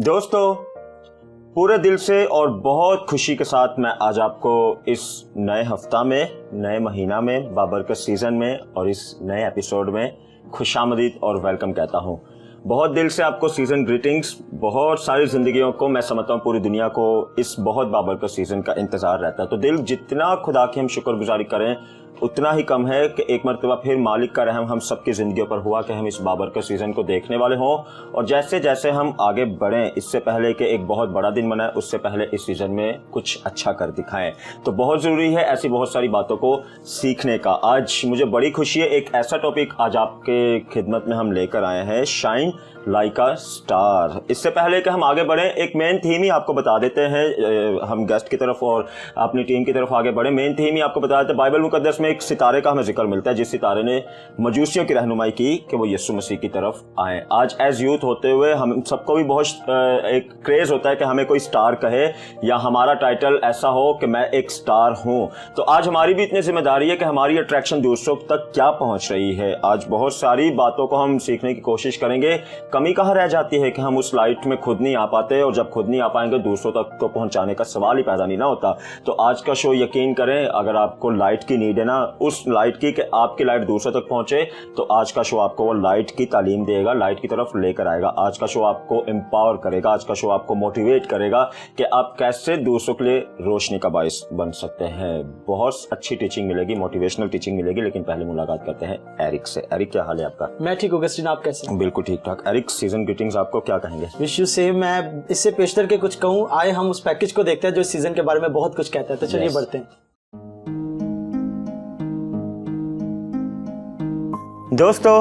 दोस्तों, पूरे दिल से और बहुत खुशी के साथ मैं आज आपको इस नए हफ्ता में, नए महीना में, बाबरकत सीज़न में और इस नए एपिसोड में खुशामदीद और वेलकम कहता हूं। बहुत दिल से आपको सीज़न ग्रीटिंग्स। बहुत सारी ज़िंदगियों को, मैं समझता हूँ पूरी दुनिया को इस बहुत बाबरकत सीज़न का इंतज़ार रहता है। तो दिल जितना खुदा की हम शुक्रगुजारी करें उतना ही कम है कि एक मरतबा फिर मालिक का रहम हम सबकी ज़िंदगियों पर हुआ कि हम इस बाबरकत सीज़न को देखने वाले हों। और जैसे जैसे हम आगे बढ़ें, इससे पहले कि एक बहुत बड़ा दिन बनाए, उससे पहले इस सीज़न में कुछ अच्छा कर दिखाएं। तो बहुत ज़रूरी है ऐसी बहुत सारी बातों को सीखने का। आज मुझे बड़ी खुशी है, एक ऐसा टॉपिक आज आपके खिदमत में हम लेकर आए हैं, शाइन लाइक अ स्टार। इससे पहले कि हम आगे बढ़ें, एक मेन थीम ही आपको बता देते हैं, हम गेस्ट की तरफ और अपनी टीम की तरफ आगे बढ़े। मेन थीम ही आपको बता देते हैं, बाइबल मुकद्दस में एक सितारे का हमें जिक्र मिलता है, जिस सितारे ने मजूसियों की रहनुमाई की कि वो यीशु मसीह की तरफ आए। आज एज यूथ होते हुए हम सबको भी बहुत एक क्रेज होता है कि हमें कोई स्टार कहे या हमारा टाइटल ऐसा हो कि मैं एक स्टार हूं। तो आज हमारी भी इतनी जिम्मेदारी है कि हमारी अट्रैक्शन दूसरों तक क्या पहुंच रही है। आज बहुत सारी बातों को हम सीखने की कोशिश करेंगे। कमी कहाँ रह जाती है कि हम उस लाइट में खुद नहीं आ पाते, और जब खुद नहीं आ पाएंगे दूसरों तक तो पहुंचाने का सवाल ही पैदा नहीं ना होता। तो आज का शो, यकीन करें, अगर आपको लाइट की नीड है ना, उस लाइट की कि आपकी लाइट दूसरों तक पहुंचे, तो आज का शो आपको वो लाइट की तालीम देगा, लाइट की तरफ लेकर आएगा। आज का शो आपको एम्पावर करेगा, आज का शो आपको मोटिवेट करेगा कि आप कैसे दूसरों के लिए रोशनी का बाइस बन सकते हैं। बहुत अच्छी टीचिंग मिलेगी, मोटिवेशनल टीचिंग मिलेगी। लेकिन पहले मुलाकात करते हैं एरिक से। एरिक, क्या हाल है आपका? मैं ठीक हूँ गस्टिन, आप कैसे? बिल्कुल ठीक ठाक। एरिक, सीजन ग्रीटिंग्स आपको क्या कहेंगे? Wish you same. मैं इससे पेशतर के कुछ कहूँ, आए हम उस पैकेज को देखते हैं जो इस सीजन के बारे में बहुत कुछ कहता है। तो चलिए बढ़ते हैं। दोस्तों,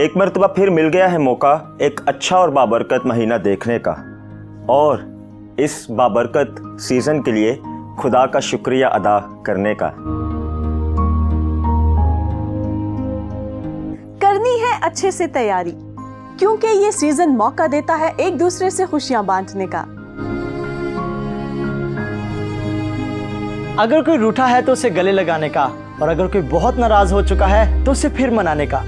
एक मरतबा फिर मिल गया है मौका एक अच्छा और बाबरकत महीना देखने का, और इस बाबरकत सीजन के लिए खुदा का शुक्रिया अदा करने का। करनी है अच्छे से तैयारी, क्योंकि ये सीजन मौका देता है एक दूसरे से खुशियां बांटने का। अगर कोई रूठा है तो उसे गले लगाने का, और अगर कोई बहुत नाराज हो चुका है तो उसे फिर मनाने का।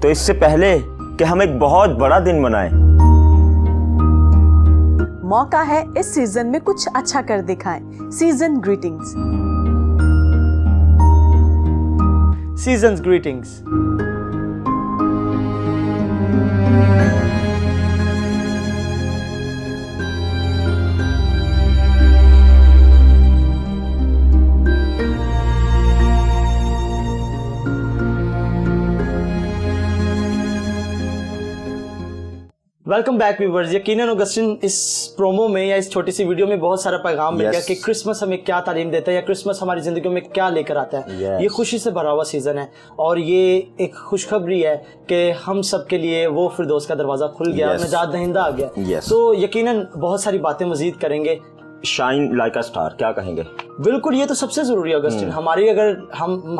तो इससे पहले कि हम एक बहुत बड़ा दिन मनाएं, मौका है इस सीजन में कुछ अच्छा कर दिखाएं। Season greetings. Seasons greetings. Welcome back viewers. यकीनन ऑगस्टिन, इस प्रोमो में या इस छोटी सी वीडियो में बहुत सारा पैगाम मिल गया कि क्रिसमस हमें क्या तालीम देता है या क्रिसमस हमारी जिंदगी में क्या लेकर आता है। ये खुशी से भरा हुआ सीजन है, और ये एक खुशखबरी है कि हम सब के लिए वो फिरदौस का दरवाजा खुल गया, निजात दहिंदा आ गया। तो यकीनन बहुत सारी बातें मजीद करेंगे। शाइन लाइक अ स्टार, क्या कहेंगे? बिल्कुल, ये तो सबसे जरूरी है ऑगस्टिन। हमारी अगर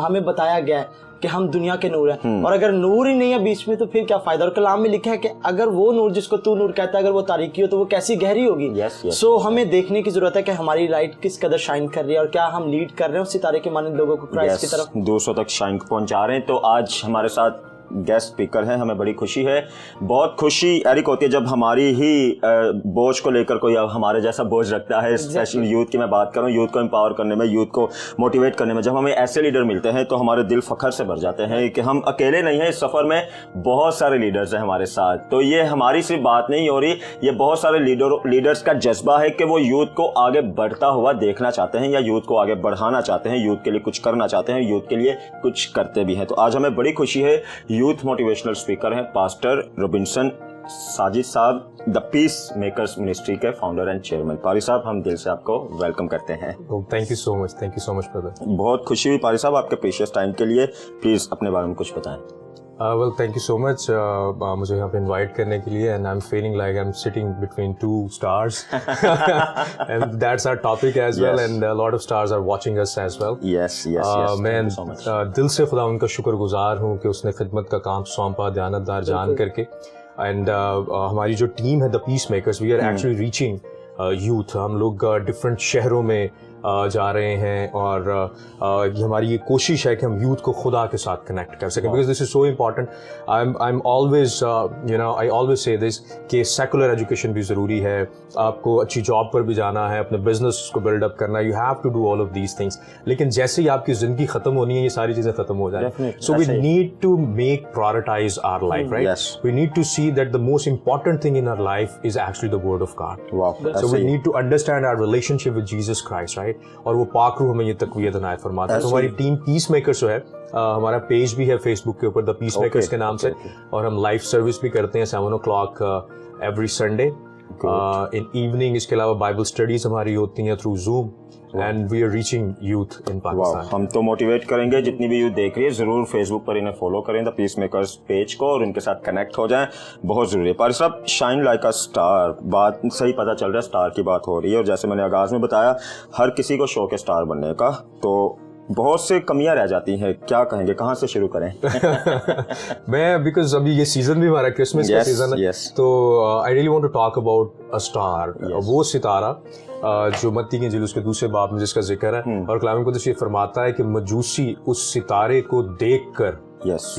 हमें बताया गया है कि हम दुनिया के नूर हैं, और अगर नूर ही नहीं है बीच में तो फिर क्या फायदा। और कलाम में लिखा है कि अगर वो नूर जिसको तू नूर कहता है, अगर वो तारीकी हो तो वो कैसी गहरी होगी। सो हमें देखने की जरूरत है कि हमारी लाइट किस कदर शाइन कर रही है और क्या हम लीड कर रहे हैं उस सितारे के मानंद लोगों को क्राइस्ट की तरफ, दूसरों तक शाइन पहुंचा रहे हैं। तो आज हमारे साथ गेस्ट स्पीकर हैं, हमें बड़ी खुशी है। बहुत खुशी एरिक होती है जब हमारी ही बोझ को लेकर कोई हमारे जैसा बोझ रखता है। स्पेशल यूथ की मैं बात करूं, यूथ को एम्पावर करने में, यूथ को मोटिवेट करने में, जब हमें ऐसे लीडर मिलते हैं तो हमारे दिल फखर से भर जाते हैं कि हम अकेले नहीं हैं इस सफ़र में, बहुत सारे लीडर्स हैं हमारे साथ। तो ये हमारी सिर्फ बात नहीं हो रही, ये बहुत सारे लीडर्स का जज्बा है कि वो यूथ को आगे बढ़ता हुआ देखना चाहते हैं या यूथ को आगे बढ़ाना चाहते हैं, यूथ के लिए कुछ करना चाहते हैं, यूथ के लिए कुछ करते भी हैं। तो आज हमें बड़ी खुशी है, यूथ मोटिवेशनल स्पीकर हैं पास्टर रॉबिन्सन साजिद साहब, द पीस मेकर्स मिनिस्ट्री के फाउंडर एंड चेयरमैन। पारी साहब, हम दिल से आपको वेलकम करते हैं। Thank you so much brother. बहुत खुशी हुई पारी साहब आपके प्रीशियस टाइम के लिए। प्लीज अपने बारे में कुछ बताएं। Well, thank you so much मुझे यहाँ पे इनवाइट करने के लिए, and I am feeling like I am sitting between two stars, and that's our topic as well, and a lot of stars are watching us as well. मैं दिल से खुदा उनका शुक्रगुजार हूँ कि उसने खिदमत का काम सौंपा दयानतदार जान करके। एंड हमारी जो टीम है the peace makers, we are actually reaching youth. हम लोग डिफरेंट शहरों में जा रहे हैं, और ये हमारी ये कोशिश है कि हम यूथ को खुदा के साथ कनेक्ट कर सकें, because this is so important. I am always I always say this कि सेकुलर एजुकेशन भी ज़रूरी है, आपको अच्छी जॉब पर भी जाना है, अपने बिजनेस को बिल्डअप करना है, you have to do all of these things. लेकिन जैसे ही आपकी ज़िंदगी ख़त्म होनी है, ये सारी चीज़ें ख़त्म हो जाएंगी. So we need to make prioritise our life, right? We need to see that the most important thing in our life is actually the word of God. So we need to understand our relationship with Jesus Christ, right? और वो पाक रूह हमें ये तक़वियत इनायत फरमाता है. तो हमारी टीम पीस मेकर्स जो है, हमारा पेज भी है फेसबुक के ऊपर, द पीस मेकर्स के नाम से, और हम लाइव सर्विस भी करते हैं 7 o'clock every Sunday in evening. इसके अलावा बाइबल स्टडीज हमारी होती हैं through Zoom, and we are reaching youth in Pakistan. हम तो मोटिवेट करेंगे जितनी भी यूथ देख रही है, जरूर फेसबुक पर इन्हें फॉलो करें, द पीस मेकर्स पेज को, और उनके साथ कनेक्ट हो जाएं. बहुत जरूरी है. पारी साहब, शाइन लाइक अ स्टार, बात सही पता चल रहा है, स्टार की बात हो रही है, और जैसे मैंने आगाज में बताया, हर किसी को शौक है स्टार बनने का, तो बहुत से कमियां रह जाती हैं. क्या कहेंगे, कहाँ से शुरू करें? मैं बिकॉज अभी ये सीजन भी हमारा क्रिसमस का सीजन है, तो I really want to talk about a star. वो सितारा जो मत्ती की इंजील उसके दूसरे बाब में जिसका जिक्र है, और कलाम कुदस ये फरमाता है कि मजूसी उस सितारे को देखकर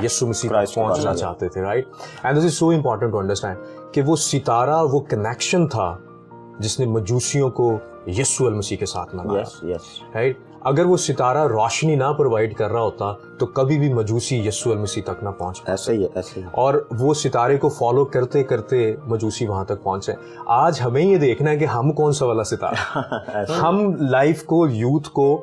यीशु मसीह तक पहुंचना चाहते थे, right? And this is so important to understand कि वो सितारा, वो कनेक्शन था जिसने मजूसियों को यीशु मसीह के साथ मिलाया, राइट? अगर वो सितारा रोशनी ना प्रोवाइड कर रहा होता तो कभी भी मजूसी यीशु मसीह तक ना पहुंच पाते. ऐसे ही है. और वो सितारे को फॉलो करते करते मजूसी वहां तक पहुंचे. आज हमें ये देखना है कि हम कौन सा वाला सितारा हम लाइफ को, यूथ को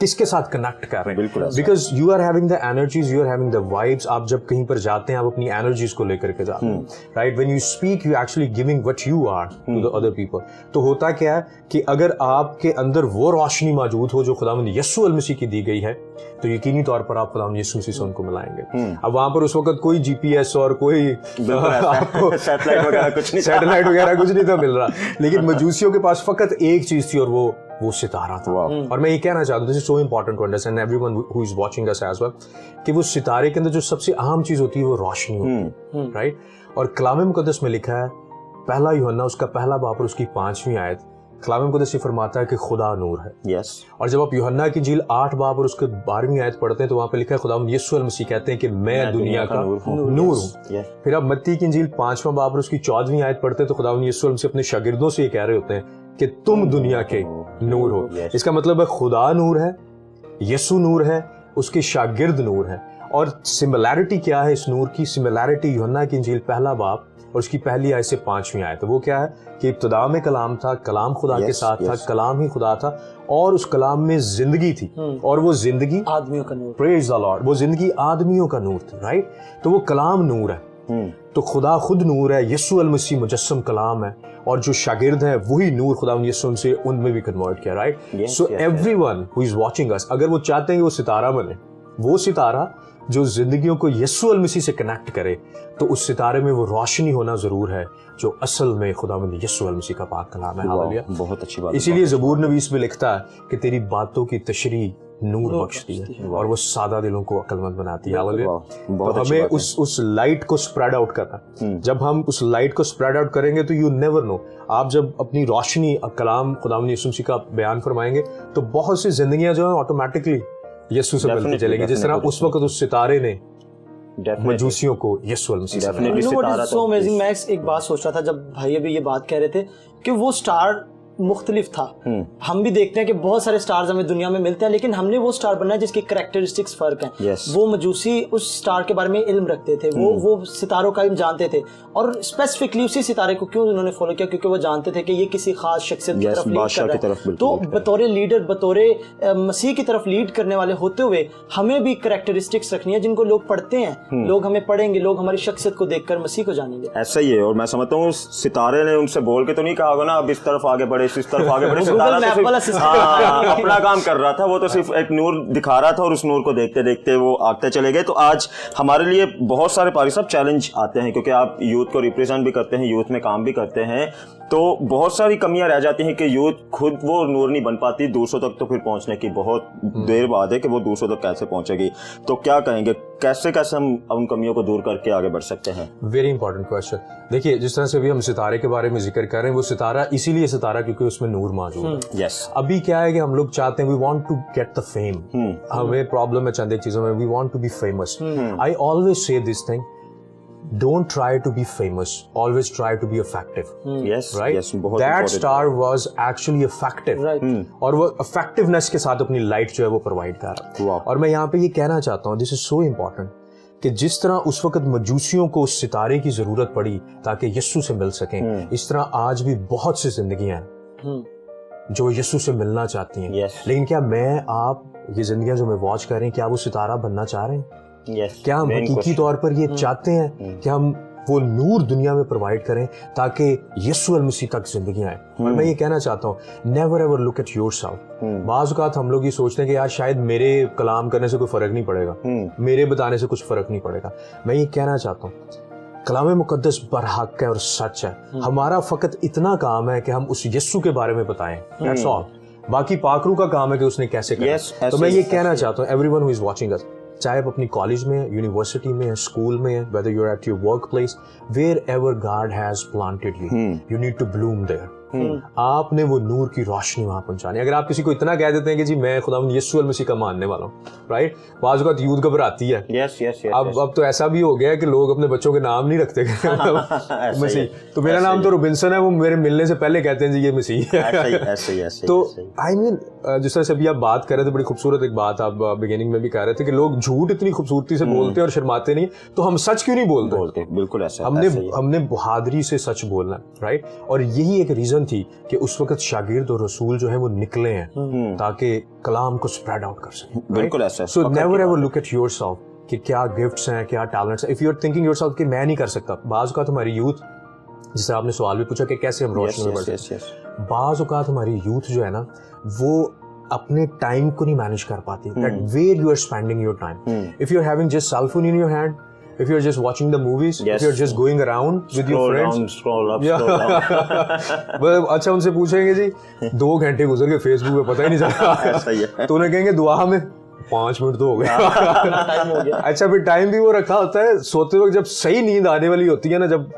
किसके साथ कनेक्ट कर रहे हैं. बिल्कुल. Because you are having the energies, you are having the vibes. आप जब कहीं पर जाते हैं, आप अपनी एनर्जीज को लेकर के जाते हैं, right? When you speak, you actually giving what you are to the other people. तो होता क्या है कि अगर आपके अंदर वो रोशनी मौजूद हो जो खुदावंद यीशु मसीह की दी गई है, तो यकीनी तौर पर आप खुदावंद यीशु मसीह से उनको मिलाएंगे. अब वहां पर उस वक्त कोई जीपीएस और कोई आपको सैटेलाइट वगैरह कुछ नहीं था मिल रहा, लेकिन मजूसियों के पास फकत एक चीज थी, और वो सितारा था. और मैं ये कहना चाहता हूँ, this is so important to understand everyone who is watching us as well, कि वो सितारे के अंदर जो सबसे अहम चीज होती है वो रोशनी होती है, राइट? और कलाम मुकद्दस में लिखा है, पहला यूहन्ना उसका पहला बाब और उसकी 5वीं आयत, कलाम मुकद्दस ये फरमाता है कि खुदा नूर है. और जब आप यूहन्ना की इंजील 8 बाब और उसके 12वीं आयत पढ़ते हैं, तो वहां पे लिखा है खुदावंद यीशु मसीह कहते हैं कि मैं दुनिया का नूर हूँ. फिर आप मत्ती की इंजील 5वां बाब और उसकी 14वीं आयत पढ़ते हैं, तो खुदावंद यीशु मसीह अपने शागिर्दों से ये कह रहे होते हैं कि तुम दुनिया के नूर हो. इसका मतलब है खुदा नूर है, यीशु नूर है, उसके शागिर्द नूर है. और सिमिलैरिटी क्या है इस नूर की? सिमिलैरिटी यूहन्ना की इंजील पहला बाब और उसकी पहली आयत से 5वीं आयत, तो वो क्या है कि इब्तिदा में कलाम था, कलाम खुदा के साथ था, कलाम ही खुदा था, और उस कलाम में जिंदगी थी, और वो जिंदगी आदमियों का नूर. Praise the Lord. वो जिंदगी आदमियों का नूर थी, राइट? तो वो कलाम नूर है. तो खुदा खुद नूर है, यीशु मसीह मुजस्सम कलाम है, और जो शागिर्द हैं वही नूर खुदा यीशु से उनमें भी कन्वर्ट किया, right? So everyone who is watching अस, अगर वो चाहते हैं कि वो सितारा बने, वो सितारा जो जिंदगियों को यीशु मसीह से कनेक्ट करे, तो उस सितारे में वो रोशनी होना जरूर है जो असल में खुदावंद यीशु मसीह का पाक कलाम है. हालेलुया. बहुत अच्छी बात. इसीलिए ज़बूर नवीस में लिखता है कि तेरी बातों की तशरीह नूर बख्शती है, और वो सादा दिलों को अक्लमंद बनाती है. हालेलुया. तो हमें उस लाइट को स्प्रेड आउट करना. जब हम उस लाइट को स्प्रेड आउट करेंगे, तो यू नेवर नो, आप जब अपनी रोशनी कलाम खुदावंद यीशु मसीह का बयान फरमाएंगे, तो बहुत सी जिंदगियां जो है ऑटोमेटिकली यीशु से मिलती चलेगी, जिस तरह उस वक्त उस सितारे ने मजूसियों को यीशु मसीह से मिलाया. So amazing. मैं एक बात सोच रहा था जब भाई अभी ये बात कह रहे थे कि वो स्टार मुख्तलिफ था. हम भी देखते हैं कि बहुत सारे स्टार्स हमें दुनिया में मिलते हैं, लेकिन हमने वो स्टार बनना है जिसकी कैरेक्टरिस्टिक्स फर्क हैं. वो मजूसी उस स्टार के बारे में इल्म रखते थे, वो सितारों का इल्म जानते थे, और स्पेसिफिकली उसी सितारे को क्यों उन्होंने फॉलो किया? क्योंकि वो जानते थे कि ये किसी खास शख्सियत की तरफ लीड कर रहा है. तो बतौर लीडर, बतौर मसीह की तरफ लीड करने वाले होते हुए हमें भी कैरेक्टरिस्टिक्स रखनी है जिनको लोग पढ़ते हैं, लोग हमें पढ़ेंगे, लोग हमारी शख्सियत को देखकर मसीह को जानेंगे. ऐसा ही है. और मैं समझता हूँ सितारे ने उनसे बोल के तो नहीं कहा होगा ना अब इस तरफ आगे बढ़े, इस तरफ आगे बढ़े. सितारा तो सिर्फ अपना काम कर रहा था, वो तो सिर्फ एक नूर दिखा रहा था, और उस नूर को देखते देखते वो आगते चले गए. तो आज हमारे लिए बहुत सारे पारी साहब चैलेंज आते हैं, क्योंकि आप यूथ को रिप्रेजेंट भी करते हैं, यूथ में काम भी करते हैं, तो बहुत सारी कमियां रह जाती हैं कि यूथ खुद वो नूर नहीं बन पाती. दूसरों तक तो फिर पहुंचने की बहुत देर बाद है कि वो दूसरों तक कैसे पहुंचेगी. तो क्या कहेंगे, कैसे कैसे हम उन कमियों को दूर करके आगे बढ़ सकते हैं? Very important question. देखिए, जिस तरह से भी हम सितारे के बारे में जिक्र कर रहे हैं, वो सितारा इसीलिए सितारा क्योंकि बल्कि उसमें नूर मौजूद है। यस, अभी क्या है कि हम लोग चाहते हैं, we want to get the fame, हमें प्रॉब्लम है चंद एक चीजों में, we want to be famous. I always say this thing, don't try to be famous, always try to be effective. Yes, Right? Yes, बहुत That important star was actually effective. Right. और वो effectiveness के साथ अपनी light जो है वो provide कर रहा है। Wow. और मैं यहाँ पे ये कहना चाहता हूँ, दिस इज सो इम्पोर्टेंट, कि जिस तरह उस वक्त मजूसियों को उस सितारे की जरूरत पड़ी ताकि यस्सु से मिल सकें, इस तरह आज भी बहुत सी जिंदगियां हैं जो यस्सु से मिलना चाहती हैं। Yes. लेकिन क्या मैं आप ये जिंदगियां जो मैं वॉच कर रहे हैं, क्या वो सितारा बनना चाह रहे हैं? यस, क्या हम हकीकी तौर पर ये चाहते हैं कि हम वो नूर दुनिया में प्रोवाइड करें ताकि यीशु अल मसीह तक जिंदगी आए? और मैं ये कहना चाहता हूँ, never ever look at yourself. बाज़ औक़ात हम लोग ये सोचते हैं कि यार शायद मेरे कलाम करने से कोई फर्क नहीं पड़ेगा, मेरे बताने से कुछ फर्क नहीं पड़ेगा। मैं ये कहना चाहता हूँ, कलाम मुकद्दस बरहक है और सच है। हमारा फकत इतना काम है कि हम उस यीशु के बारे में बताएं, दैट्स ऑल। बाकी पाकरू का काम है कि उसने कैसे करा। तो मैं ये कहना चाहता हूँ, एवरीवन हु इज वाचिंग अस, चाहे आप अपनी कॉलेज में है, यूनिवर्सिटी में है, स्कूल में है, whether you're at your workplace, wherever God has planted you, you need to bloom there. आपने वो नूर की रोशनी वहां पहुंचानी। अगर आप किसी को इतना कह देते हैं कि जी मैं खुदावंद यीशु अल मसीह का मानने वाला हूँ, राइट, बाज़ औक़ात यूथ घबराती है। यस, यस, यस, अब तो ऐसा भी हो गया है कि लोग अपने बच्चों के नाम नहीं रखते मसीह। तो मेरा नाम तो रुबिन्सन है, वो मेरे मिलने से पहले कहते हैं जी ये मसीह है। तो आई मीन जिस तरह से अभी आप बात कर रहे थे, बड़ी खूबसूरत एक बात आप बिगिनिंग में भी कह रहे थे कि लोग झूठ इतनी खूबसूरती से बोलते हैं और शर्माते नहीं, तो हम सच क्यों नहीं बोलते? बिल्कुल ऐसा, हमने बहादुरी से सच बोलना, राइट। और यही एक रीजन थी कि उस वक्त शागिर्द और रसूल जो है वो निकले हैं ताकि कलाम को स्प्रेड आउट कर सकें। बिल्कुल ऐसा। So never ever look at yourself कि क्या गिफ्ट्स हैं, क्या टैलेंट्स हैं। If you are thinking yourself कि मैं नहीं कर सकता, बाज़ औक़ात हमारी यूथ, जिससे आपने सवाल भी पूछा कि कैसे हम रोशनी में बढ़ सकते, बाज़ औक़ात हमारी यूथ जो है ना वो अपने टाइम को नहीं मैनेज कर पाती। That where you are spending your time, if you are having just cell phone in your hand, if you're just watching the movies, if you're just going around with your friends, scroll up. अच्छा उनसे पूछेंगे जी 2 घंटे गुजर गए Facebook पे, पता ही नहीं चला। तो उन्हें कहेंगे दुआ में 5 मिनट तो हो गए। अच्छा फिर टाइम भी वो रखा होता है सोते वक्त, जब सही नींद आने वाली होती है ना, जब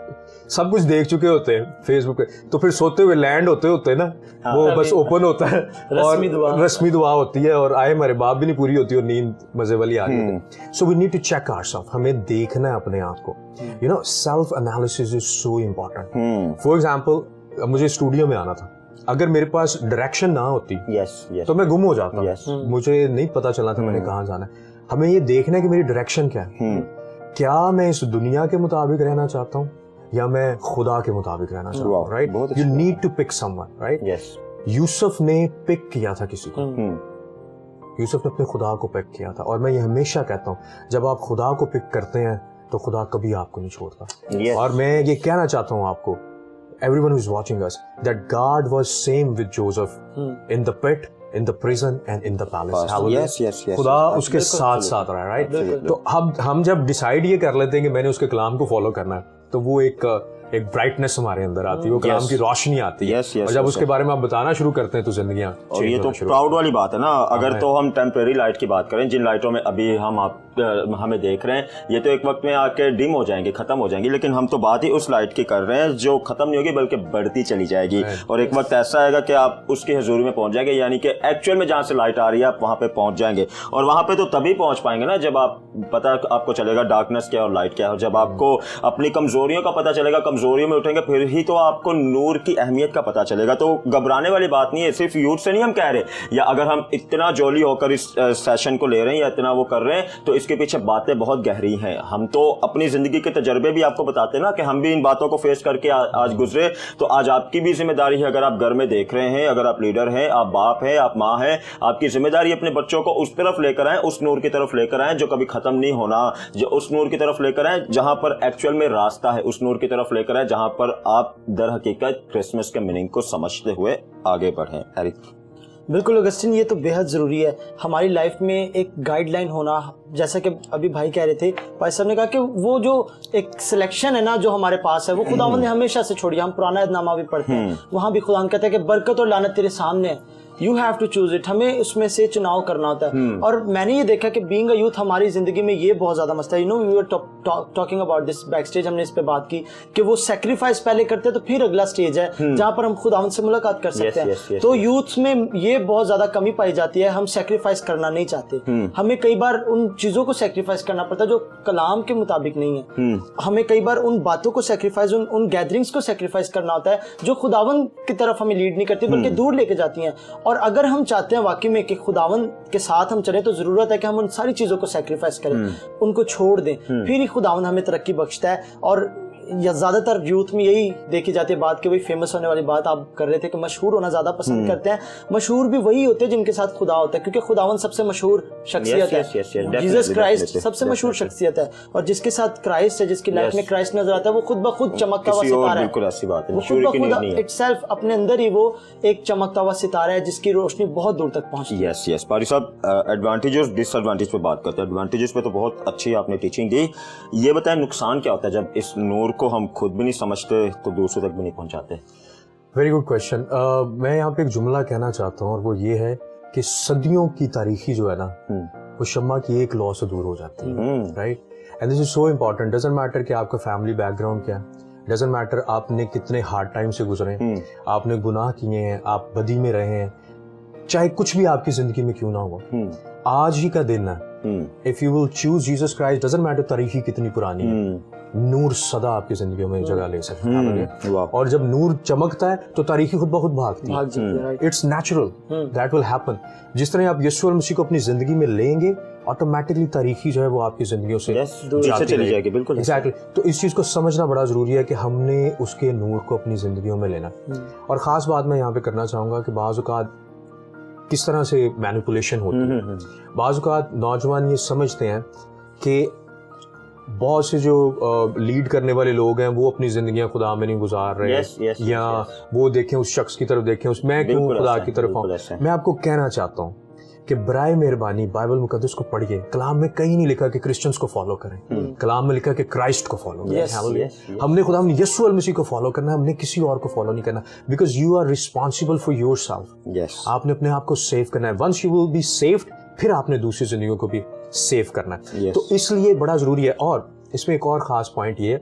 सब कुछ देख चुके होते हैं फेसबुक पे, तो फिर सोते हुए लैंड होते ना, वो बस ओपन होता है और रस्मी दुआ होती है और आए हमारे बाप भी नहीं पूरी होती और नींद मजे वाली आ रही है। So we need to check ourself, हमें देखना है अपने आप को। You know, self analysis is so important. For example, मुझे स्टूडियो में आना था, अगर मेरे पास डायरेक्शन ना होती तो मैं गुम हो जाता, मुझे नहीं पता चलना था मैंने कहाँ जाना है। हमें ये देखना है कि मेरी डायरेक्शन क्या है, क्या मैं इस दुनिया के मुताबिक रहना चाहता हूँ या मैं खुदा के मुताबिक रहना चाहता हूँ, right. You need to pick someone, right. Yusuf ने पिक किया था किसी को, यूसुफ ने अपने खुदा को पिक किया था। और मैं ये हमेशा कहता हूँ, जब आप खुदा को पिक करते हैं तो खुदा कभी आपको नहीं छोड़ता। और मैं ये कहना चाहता हूँ आपको, everyone who is watching us, that God was same with Joseph in the pit, in the prison and in the palace. Yes. खुदा उसके साथ साथ रहा है, राइट। तो हम जब डिसाइड ये कर लेते हैं कि मैंने उसके कलाम को फॉलो करना है, तो वो एक ब्राइटनेस हमारे अंदर आती है, वो कलाम की रोशनी आती है। और जब उसके बारे में आप बताना शुरू करते हैं तो जिंदगियां, और ये तो प्राउड वाली बात है ना। अगर तो हम टेम्परेरी लाइट की बात करें, जिन लाइटों में अभी हमें देख रहे हैं, ये तो एक वक्त में आके डिम हो जाएंगी, खत्म हो जाएंगी, लेकिन हम तो बात ही उस लाइट की कर रहे हैं जो खत्म नहीं होगी बल्कि बढ़ती चली जाएगी। और एक वक्त ऐसा आएगा कि आप उसकी हुजूरी में पहुंच जाएंगे, यानी कि एक्चुअल में जहां से लाइट आ रही है आप वहां पे पहुंच जाएंगे। और वहां पे तो तभी पहुंच पाएंगे ना जब आपको चलेगा डार्कनेस क्या और लाइट क्या है। जब आपको अपनी कमजोरियों का पता चलेगा, कमजोरियों में उठेंगे, फिर ही तो आपको नूर की अहमियत का पता चलेगा। तो घबराने वाली बात नहीं है, सिर्फ यूथ से नहीं हम कह रहे, या अगर हम इतना जोली होकर इस सेशन को ले रहे हैं या इतना वो कर रहे हैं, तो इसके पीछे बातें बहुत गहरी हैं। हम तो अपनी जिंदगी के तजर्बे भी आपको बताते हैं ना कि हम भी इन बातों को फेस करके आज गुजरे। तो आज आपकी भी जिम्मेदारी है, अगर आप घर में देख रहे हैं, अगर आप लीडर हैं, आप बाप हैं, आप माँ हैं, आपकी जिम्मेदारी अपने बच्चों को उस तरफ लेकर आए, उस नूर की तरफ लेकर आए जो कभी खत्म नहीं होना, जो उस नूर की तरफ लेकर आए जहां पर एक्चुअल में रास्ता है, उस नूर की तरफ लेकर आए जहां पर आप दर हकीकत क्रिसमस के मीनिंग को समझते हुए आगे बढ़ें। हैरी, बिल्कुल अगस्टिन, ये तो बेहद ज़रूरी है हमारी लाइफ में एक गाइडलाइन होना। जैसा कि अभी भाई कह रहे थे, भाई साहब ने कहा कि वो जो एक सिलेक्शन है ना जो हमारे पास है, वो खुदावंद ने हमेशा से छोड़ी। हम पुराना ऐहदनामा भी पढ़ते हैं, वहाँ भी खुदा कहता है कि बरकत और लानत तेरे सामने है। You have to choose it, हमें उसमें से चुनाव करना होता है। और मैंने ये देखा कि बीइंग अ यूथ हमारी जिंदगी में ये बहुत ज्यादा मसला है। You know we were talking about this backstage, हमने इस पे बात की कि वो सेक्रीफाइस पहले करते हैं तो फिर अगला स्टेज है जहां पर हम खुदावंद से मुलाकात कर सकते हैं। तो यूथ में ये बहुत ज्यादा कमी पाई जाती है, हम सेक्रीफाइस करना नहीं चाहते। हमें कई बार उन चीजों को सेक्रीफाइस करना पड़ता है जो कलाम के मुताबिक नहीं है। हमें कई बार उन बातों को सेक्रीफाइस, उन गैदरिंग्स को सेक्रीफाइस करना होता है जो खुदावंद की तरफ हमें लीड नहीं करती बल्कि दूर लेके जाती हैं। और अगर हम चाहते हैं वाकई में कि खुदावंद के साथ हम चलें तो जरूरत है कि हम उन सारी चीजों को सेक्रीफाइस करें, उनको छोड़ दें, फिर ही खुदावंद हमें तरक्की बख्शता है। और या ज्यादातर यूथ में यही देखी जाती है बात कि वही फेमस होने वाली बात आप कर रहे थे कि मशहूर होना ज्यादा पसंद करते हैं। मशहूर भी वही होते हैं जिनके साथ खुदा होता है, क्योंकि खुदावंद सबसे मशहूर शख्सियत है। जीसस क्राइस्ट सबसे मशहूर शख्सियत है, और जिसके साथ क्राइस्ट है, जिसकी लाइफ में क्राइस्ट नजर आता है, वो खुद ब खुद चमकता हुआ सितारा है। वो खुद ब खुद इटसेल्फ अपने अंदर ही वो एक चमकता हुआ सितारा है जिसकी रोशनी बहुत दूर तक पहुंचती है। यस यस पारी साहब, एडवांटेजेस डिसएडवांटेज पे बात करते हैं। एडवांटेजेस पे तो बहुत अच्छी आपने टीचिंग दी। ये बताएं नुकसान क्या होता है जब इस नूर को हम खुद भी नहीं समझते तो दूसरों तक भी नहीं पहुंचाते? Very good question. मैं यहाँ पे एक जुमला कहना चाहता हूँ और वो ये है कि सदियों की तारीखी जो है ना वो शम्मा की एक लॉ से दूर हो जाती है, right? And this is so important. Doesn't matter कि आपका फैमिली बैकग्राउंड क्या है, डजंट मैटर आपने कितने हार्ड टाइम से गुजरे, आपने गुनाह किए हैं, आप बदी में रहे हैं, चाहे कुछ भी आपकी जिंदगी में क्यों ना हो, आज ही का दिन है। If you will choose Jesus Christ, doesn't matter तारीखी कितनी पुरानी है, नूर सदा आपकी जिंदगी में जगह ले सकता है। और जब नूर चमकता है तो तारीखी खुद ब खुद भागती है। It's natural, that will happen. जिस तरह आप यीशु मसीह को अपनी जिंदगी में लेंगे, ऑटोमेटिकली तारीखी जो है वो आपकी जिंदगियों से चली जाएगी। बिल्कुल एग्जैक्टली। तो इस चीज को समझना बड़ा जरूरी है कि हमने उसके नूर को अपनी जिंदगियों में लेना। और खास बात मैं यहाँ पे करना चाहूंगा कि बाज़ औक़ात किस तरह से मैनिपुलेशन होती है। बाज़ औक़ात नौजवान ये समझते हैं कि बहुत से जो लीड करने वाले लोग हैं वो अपनी जिंदगियां खुदा में नहीं गुजार रहे, या वो देखें उस शख्स की तरफ, देखें उस मैं क्यों खुदा की तरफ आऊं। मैं आपको कहना चाहता हूं कि बराए मेहरबानी बाइबल मुकद्दस को पढ़िए। कलाम में कहीं नहीं लिखा कि क्रिश्चियंस को फॉलो करें, कलाम में लिखा कि क्राइस्ट को फॉलो करें। हमने खुदा यीशु मसीह को फॉलो करना है, हमने किसी और को फॉलो नहीं करना। Because you are responsible for yourself. आपने अपने आप को सेव करना है। Once you will be saved, फिर आपने दूसरी जिंदगियों को भी सेव करना है। तो इसलिए बड़ा जरूरी है। और इसमें एक और खास पॉइंट ये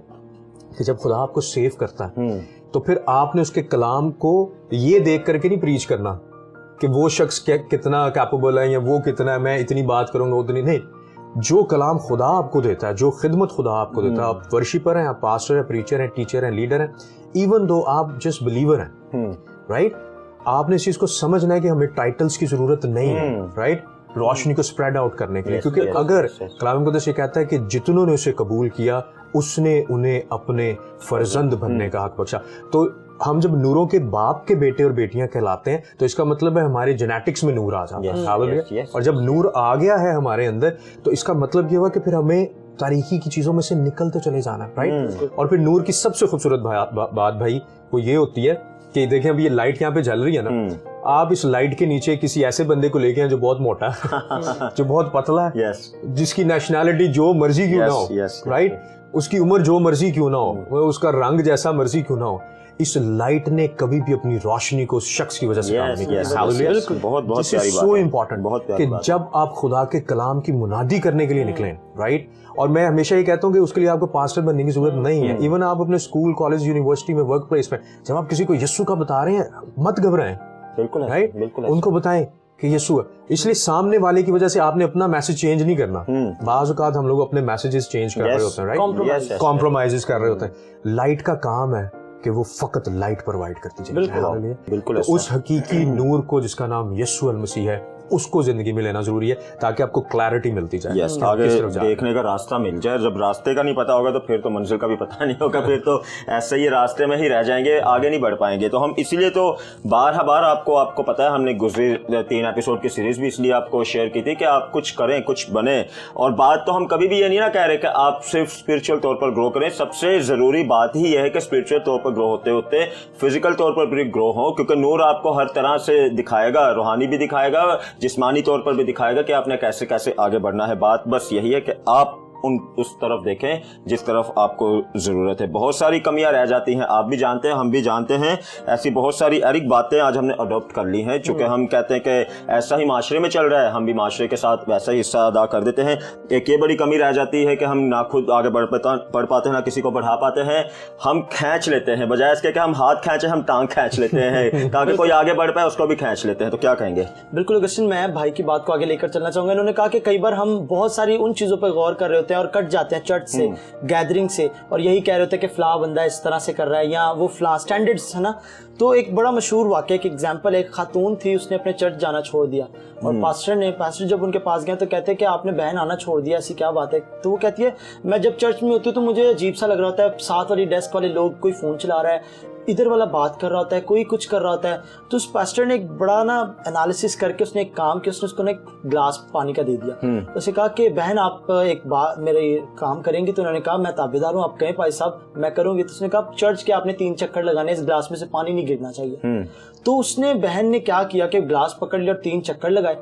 कि जब खुदा आपको सेव करता है तो फिर आपने उसके कलाम को ये देख करके नहीं प्रीच करना कि वो शख्स कितना कैपेबल है या वो कितना है, मैं इतनी बात करूंगा उतनी नहीं। जो कलाम खुदा आपको देता है, जो खिदमत खुदा आपको देता है, आप वर्शिपर हैं, आप पास्टर हैं, प्रीचर हैं, टीचर हैं, लीडर हैं, इवन दो आप जस्ट बिलीवर हैं, राइट? आपने इस चीज को समझना है कि हमें टाइटल्स की जरूरत नहीं है, राइट? रोशनी को स्प्रेड आउट करने के लिए। क्योंकि अगर कलाम मुकद्दस ये कहता है कि जितनों ने उसे कबूल किया उसने उन्हें अपने फर्जंद बनने का हक बख्शा। तो हम जब नूरों के बाप के बेटे और बेटियां कहलाते हैं तो इसका मतलब है हमारे जेनेटिक्स में नूर आ जाता है। और जब नूर आ गया है हमारे अंदर तो इसका मतलब ये हुआ कि फिर हमें तारीखी की चीजों में से निकलते चले जाना, राइट? और फिर नूर की सबसे खूबसूरत बात भाई वो ये होती है कि देखें अब ये लाइट यहाँ पे जल रही है ना, आप इस लाइट के नीचे किसी ऐसे बंदे को लेके हैं जो बहुत मोटा है, जो बहुत पतला है, जिसकी नेशनैलिटी जो मर्जी क्यों ना हो, राइट? उसकी उम्र जो मर्जी क्यों ना हो, उसका रंग जैसा मर्जी क्यों ना हो, इस लाइट ने कभी भी अपनी रोशनी को उस शख्स की वजह से काम नहीं किया। बहुत सो इम्पोर्टेंट कि जब आप खुदा के कलाम की मुनादी करने के लिए निकलें, राइट? और मैं हमेशा ये कहता हूँ कि उसके लिए आपको पास्टर बनने की जरूरत नहीं है। इवन आप अपने स्कूल, कॉलेज, यूनिवर्सिटी में, वर्क प्लेस में जब आप किसी को यीशु का बता रहे हैं, मत घबराएं, राइट? उनको बताएं कि यीशु है। इसलिए सामने वाले की वजह से आपने अपना मैसेज चेंज नहीं करना। बाज़ औक़ात हम लोग अपने मैसेजेस चेंज कर रहे होते हैं, राइट? कॉम्प्रोमाइजेस कर रहे होते हैं। लाइट का काम है कि वो फकत लाइट प्रोवाइड करती है। बिल्कुल। तो उस हकीकी नूर को जिसका नाम यीशु मसीह है उसको जिंदगी में लेना जरूरी है ताकि आपको क्लैरिटी मिलती जाए, आगे देखने का रास्ता मिल जाए। जब रास्ते का नहीं पता होगा तो फिर तो मंजिल का भी पता नहीं होगा, फिर तो ऐसे ही रास्ते में ही रह जाएंगे, आगे नहीं बढ़ पाएंगे। तो हम इसीलिए तो बार आपको पता है, हमने गुजरे 3 एपिसोड की सीरीज भी इसलिए आपको शेयर की थी कि आप कुछ करें, कुछ बने। और बात तो हम कभी भी ये नहीं ना कह रहे कि आप सिर्फ स्पिरिचुअल तौर पर ग्रो करें। सबसे जरूरी बात ही यह है कि स्पिरिचुअल तौर पर ग्रो होते होते फिजिकल तौर पर भी ग्रो हो, क्योंकि नूर आपको हर तरह से दिखाएगा, रूहानी भी दिखाएगा, जिस्मानी तौर पर भी दिखाएगा कि आपने कैसे कैसे आगे बढ़ना है। बात बस यही है कि आप उस तरफ देखें जिस तरफ आपको ज़रूरत है। बहुत सारी कमियां रह जाती हैं, आप भी जानते हैं, हम भी जानते हैं। ऐसी बहुत सारी एरिक बातें आज हमने अडॉप्ट कर ली हैं, चूँकि हम कहते हैं कि ऐसा ही माशरे में चल रहा है, हम भी माशरे के साथ वैसा ही हिस्सा अदा कर देते हैं। एक ये बड़ी कमी रह जाती है कि हम ना खुद आगे बढ़ पाते हैं, ना किसी को बढ़ा पाते हैं। हम खींच लेते हैं, बजाय इसके कि हम हाथ खींचे हम टांग खींच लेते हैं ताकि कोई आगे बढ़ पाए, उसको भी खींच लेते हैं। तो क्या कहेंगे? बिल्कुल अगस्टिन, मैं भाई की बात को आगे लेकर चलना चाहूंगा। इन्होंने कहा कि कई बार हम बहुत सारी उन चीज़ों पर गौर कर रहे होते हैं और कट जाते हैं चर्च से, गैदरिंग से, और यही कह रहे होते हैं कि फला बंदा इस तरह से कर रहा है या वो फला स्टैंडर्ड्स है ना। तो एक बड़ा मशहूर वाक़या, एक एग्जाम्पल, एक खातून थी, उसने अपने चर्च जाना छोड़ दिया और पास्टर जब उनके पास गए तो कहते हैं कि आपने बहन आना छोड़ दिया, ऐसी क्या बात है? तो वो कहती है मैं जब चर्च में होती हूँ तो मुझे अजीब सा लग रहा होता है, साथ वाली डेस्क वाले लोग, कोई फ़ोन चला रहा है, इधर वाला बात कर रहा होता है, कोई कुछ कर रहा होता है। तो उस पास्टर ने एक बड़ा ना एनालिसिस करके उसने एक काम किया, उसने उसको ना एक ग्लास पानी का दे दिया। उसने कहा कि बहन आप एक बात मेरे काम करेंगी? तो उन्होंने कहा मैं ताबेदार हूँ, आप कहें भाई साहब मैं करूँगी। तो उसने कहा चर्च के आपने 3 चक्कर लगाने, इस ग्लास में से पानी नहीं गिरना चाहिए। तो उसने बहन ने क्या किया कि ग्लास पकड़ लिया और 3 चक्कर लगाए।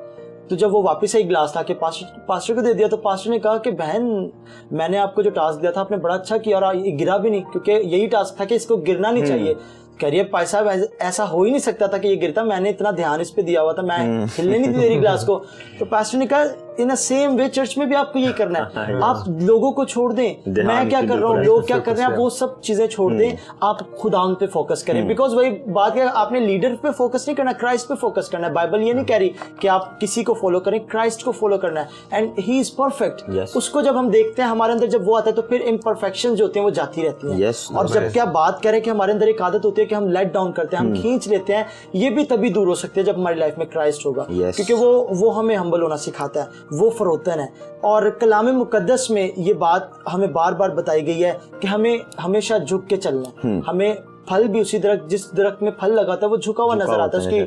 तो जब वो वापस एक ग्लास था कि पास्टर को दे दिया, तो पास्टर ने कहा कि बहन मैंने आपको जो टास्क दिया था आपने बड़ा अच्छा किया और ये गिरा भी नहीं, क्योंकि यही टास्क था कि इसको गिरना नहीं चाहिए। कह रही है भाई साहब ऐसा हो ही नहीं सकता था कि ये गिरता, मैंने इतना ध्यान इस पे दिया हुआ था, मैं हिलने नहीं दे रही ग्लास को। तो पास्टर ने कहा इन अ सेम वे चर्च में भी आपको ये करना है, आप लोगों को छोड़ दें, मैं क्या कर रहा हूँ, लोग क्या कर रहे हैं, आप वो सब चीजें छोड़ दें, आप खुदा पे फोकस करें। बिकॉज वही बात है, आपने लीडर पे फोकस नहीं करना, क्राइस्ट पे फोकस करना है। बाइबल ये नहीं कह रही कि आप किसी को फॉलो करें, क्राइस्ट को फॉलो करना है, एंड ही इज परफेक्ट। उसको जब हम देखते हैं हमारे अंदर जब वो आता है तो फिर इम्परफेक्शन जो होती हैं वो जाती रहती हैं। और जब क्या बात करें कि हमारे अंदर एक आदत होती है कि हम लेट डाउन करते हैं, हम खींच लेते हैं, ये भी तभी दूर हो सकते हैं जब हमारी लाइफ में क्राइस्ट होगा, क्योंकि वो हमें हम्बल होना सिखाता है, वो फरोतन है। और कलाम मुकद्दस में ये बात हमें बार बार बताई गई है कि हमें हमेशा झुक के चलना। हमें फल भी उसी दरख्त, जिस दरख्त में फल लगाता है वो झुका हुआ नजर आता है,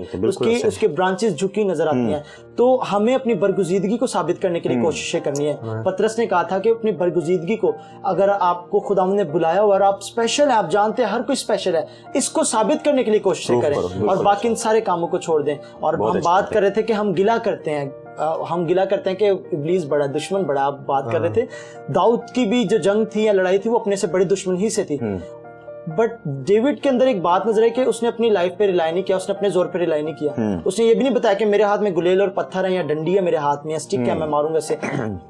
उसकी ब्रांचेस झुकी नजर आती हैं। तो हमें अपनी बरगुजीदगी को साबित करने के लिए कोशिशें करनी है। पतरस ने कहा था कि अपनी बरगुजीदगी को, अगर आपको खुदा ने बुलाया और आप स्पेशल है, आप जानते हैं हर कोई स्पेशल है, इसको साबित करने के लिए कोशिशें करें और बाकी इन सारे कामों को छोड़ दें। और हम बात कर रहे थे कि हम गिला करते हैं, कि इब्लीस बड़ा दुश्मन बड़ा, आप बात कर रहे थे दाऊद की भी जो जंग थी या लड़ाई थी वो अपने से बड़े दुश्मन ही से थी। बट डेविड के अंदर एक बात नजर है कि उसने अपनी लाइफ पे रिलाई नहीं किया, उसने अपने जोर पे रिलाई नहीं किया। उसने ये भी नहीं बताया कि मेरे हाथ में गुलेल और पत्थर है या डंडी है मेरे हाथ में या स्टिक है मैं मारूंगा इसे।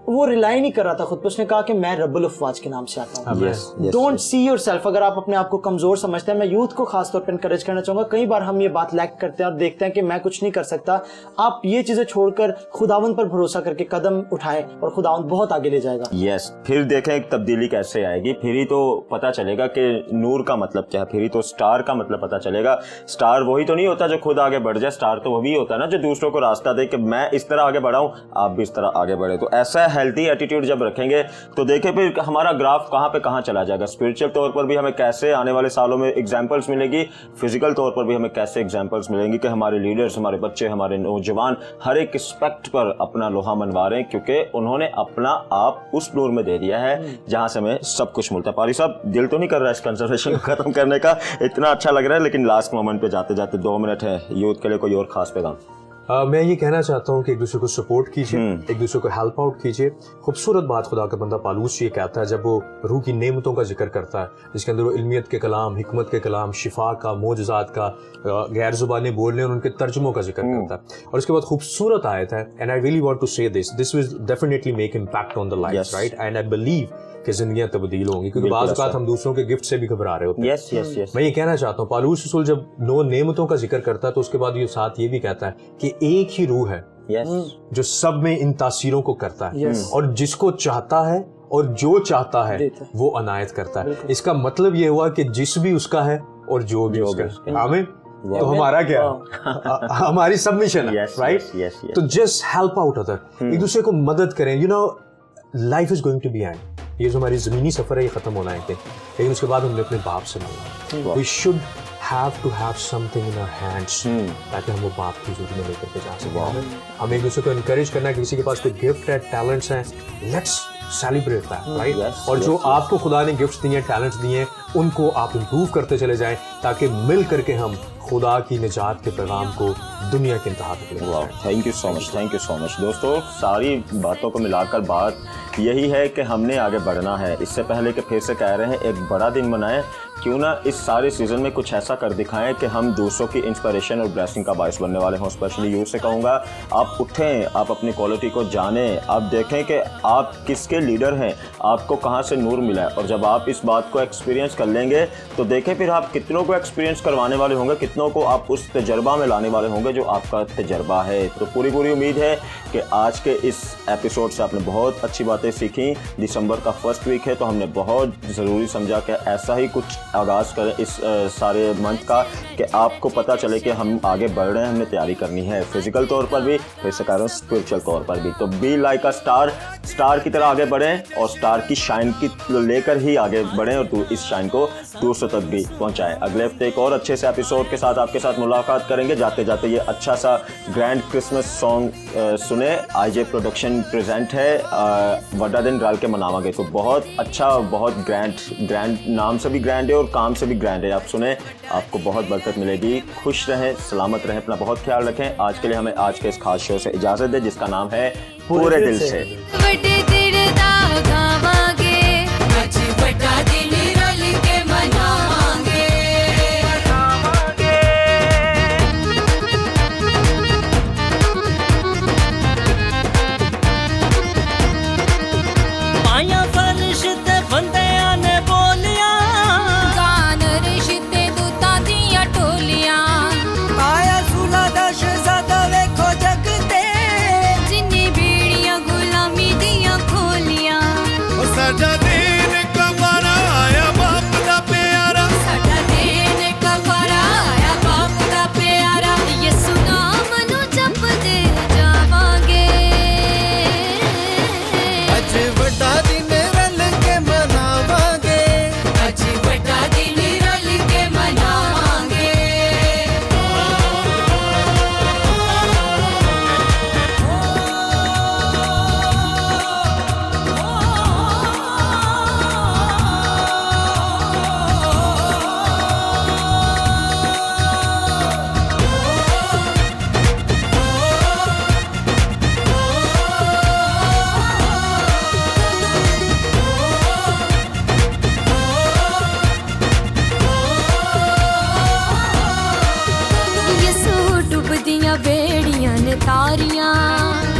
वो रिलाई नहीं कर रहा था खुद पे, उसने कहा कि मैं रब्बुल अफवाज के नाम से आता हूँ। Don't see yourself. अगर आप अपने आप को कमजोर समझते हैं, मैं यूथ को खासतौर पर एनकरेज करना चाहूंगा, कई बार हम ये बात लैक करते हैं और देखते हैं कि मैं कुछ नहीं कर सकता। आप ये चीजें छोड़कर खुदावंद पर भरोसा करके कदम उठाएं और खुदावंद बहुत आगे ले जाएगा। फिर देखें एक तब्दीली कैसे आएगी, फिर ही तो पता चलेगा कि नूर का मतलब क्या है, फिर ही तो स्टार का मतलब पता चलेगा। स्टार वही तो नहीं होता जो खुद आगे बढ़ जाए, स्टार तो वही होता है ना जो दूसरों को रास्ता दे कि मैं इस तरह आगे बढ़ाऊं, आप भी इस तरह आगे बढ़े। तो ऐसा हेल्थी एटीट्यूड जब रखेंगे तो देखें फिर हमारा ग्राफ कहां पे कहां चला जाएगा। स्पिरिचुअल तौर पर भी हमें कैसे आने वाले सालों में एग्जाम्पल्स मिलेगी, फिजिकल तौर पर भी हमें कैसे एग्जाम्पल्स मिलेंगी कि हमारे लीडर्स, हमारे बच्चे, हमारे नौजवान हर एक एस्पेक्ट पर अपना लोहा मनवा रहे हैं, क्योंकि उन्होंने अपना आप उस नूर में दे दिया है जहां से हमें सब कुछ मिलता है। पारी साहब, दिल तो नहीं कर रहा इस कंसर्वेशन को खत्म करने का, इतना अच्छा लग रहा है, लेकिन लास्ट मोमेंट पे जाते जाते 2 मिनट है, यूथ के लिए कोई और खास पैगाम? मैं ये कहना चाहता हूँ कि एक दूसरे को सपोर्ट कीजिए, एक दूसरे को हेल्प आउट कीजिए। खूबसूरत बात खुदा का बंदा पालूस ये कहता है जब वो रूह की नेमतों का जिक्र करता है, जिसके अंदर वो इल्मियत के कलाम, हिकमत के कलाम, शिफा का, मोजज़ात का, गैर ज़ुबानी बोलने और उनके तर्जुमों का जिक्र करता है। और उसके बाद खूबसूरत आयत है, and I really want to say this will definitely make impact on the life, right? And I believe कि जिंदगियां तब्दील होंगी, क्योंकि बाज़ औक़ात हम दूसरों के गिफ्ट से भी घबरा रहे होते हैं। मैं ये कहना चाहता हूँ, पालूस रसूल जब 9 नेमतों का जिक्र करता है तो उसके बाद ये साथ ये भी कहता है कि एक ही रूह है जो सब में इन तासीरों को करता है, और जिसको चाहता है और जो चाहता है वो अनायत करता है। इसका मतलब ये हुआ कि जिस भी उसका है और जो भी उसका। आमीन। तो हमारा क्या हमारी सबमिशन है, राइट? तो जस्ट हेल्प आउट अदर, एक दूसरे को मदद करें। You know, life is going to be end, ये जो हमारी ज़मीनी सफ़र है ये ख़त्म होना है, लेकिन उसके बाद हमने अपने बाप से मिलना। We should have to have something in our hands ताकि हम वो बाप की ज़रूरत में लेकर के जा सकें। हम एक दूसरे को इनकरेज करना है, किसी के पास कोई गिफ्ट है, टैलेंट्स हैं, let's celebrate that, right? Yes, और जो yes, आपको खुदा ने गिफ्ट्स दिए, टैलेंट्स दिए, उनको आप इम्प्रूव करते चले जाएं ताकि मिल करके हम खुदा की निजात के पैगाम को दुनिया के इंतहा तक ले जाएं। थैंक यू सो मच दोस्तों। सारी बातों को मिलाकर बात यही है कि हमने आगे बढ़ना है। इससे पहले कि फिर से कह रहे हैं एक बड़ा दिन मनाएं, क्यों ना इस सारे सीज़न में कुछ ऐसा कर दिखाएं कि हम दूसरों की इंस्पिरेशन और ब्लेसिंग का बायस बनने वाले हों। स्पेशली यूथ से कहूँगा, आप उठें, आप अपनी क्वालिटी को जानें, आप देखें कि आप किसके लीडर हैं, आपको कहाँ से नूर मिला है। और जब आप इस बात को एक्सपीरियंस कर लेंगे तो देखें फिर आप कितनों को एक्सपीरियंस करवाने वाले होंगे, कितनों को आप उस तजर्बा में लाने वाले होंगे जो आपका तजर्बा है। तो पूरी उम्मीद है कि आज के इस एपिसोड से आपने बहुत अच्छी बातें सीखी। दिसंबर का फर्स्ट वीक है तो हमने बहुत ज़रूरी समझा कि ऐसा ही कुछ आगाज़ करें इस सारे मंथ का कि आपको पता चले कि हम आगे बढ़ रहे हैं, हमने तैयारी करनी है फिजिकल तौर पर भी, फिर से कह रहा हूँ स्पिरिचुअल तौर पर भी। तो बी लाइक अ स्टार की तरह आगे बढ़ें और स्टार की शाइन की लेकर ही आगे बढ़ें और इस शाइन को दूसरों तक भी पहुँचाएँ। अगले हफ्ते एक और अच्छे से एपिसोड के साथ आपके साथ मुलाकात करेंगे। जाते जाते ये अच्छा सा ग्रैंड क्रिसमस सॉन्ग सुने। आईजे प्रोडक्शन प्रेजेंट है, वड्डा दिन डाल के मनावांगे। तो बहुत अच्छा, बहुत ग्रैंड नाम से भी ग्रैंड है और काम से भी ग्रैंड है। आप सुने, आपको बहुत बरकत मिलेगी। खुश रहें, सलामत रहें, अपना बहुत ख्याल रखें। आज के लिए हमें आज के इस खास शो से इजाज़त दें जिसका नाम है पूरे दिल से।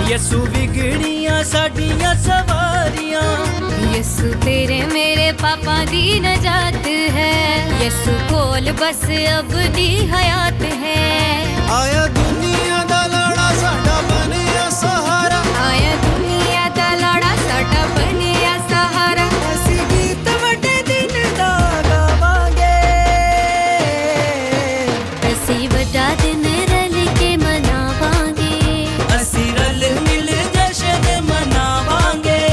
यसु बिगड़ियां साडियां सवारियां, यसु तेरे मेरे पापा दी नजात है, यसु कोल बस अब दी हयात है। आया दुनिया दा लाड़ा साडा बनिया सहारा, आया दुनिया दा लाड़ा साडा बनिया सहारा। असी गीत वड्डे दिन दा गावांगे, असी वड्डा दिन रल के मनावांगे, असी रल मिल जश्न मनावांगे।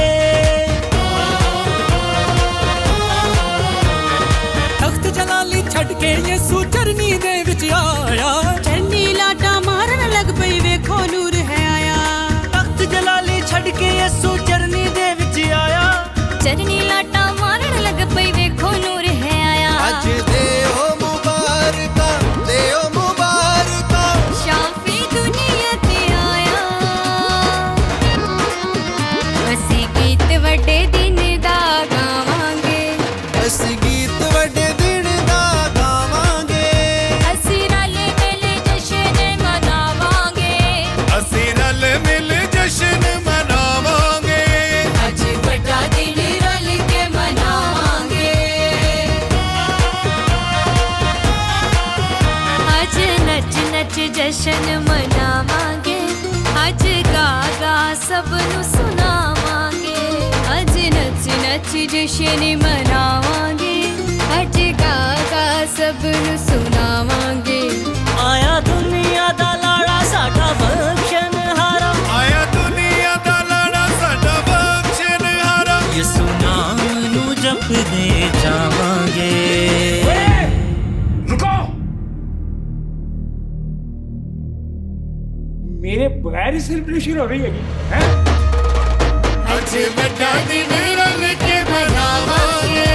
तख्त जलाली छड़ के यसु चरनी दे विच आया, चरनी लाटा मारन लग पई वेखो नूर है आया। तख्त जलाली छड़ के यसु चरनी दे विच आया, चरनी लाटा मारन लग पई वेखो नूर है आया। अज देओ मुबारका, देओ मुबारका, शाफी दुनिया ते आया। असी गीत वड्डे दिन दा गावांगे, असी गीत वड्डे दिन दा गावांगे। असी रल मिल जश्न मनावांगे, असी रल मिल जश्न मनावांगे। अज वड्डा दिन रल के मनावांगे। अज नच नच जश्न मनावांगे, अज गा गा सब नू सुनावांगे। अज नच नच जश्न मनावांगे, अज गा गा सब नू सुनावांगे। आया दुनिया दा लाड़ा साडा बख्शन हारा, आया दुनिया दा लाड़ा साडा बख्शन हारा। यसु नाम नू जपदे जावांगे। रुको, मेरे बगैर ही सेलिब्रेशन हो रही है। ਅੱਜ ਵੱਡਾ ਦਿਨ ਰਲ ਕੇ ਮਨਾਵਾਂਗੇ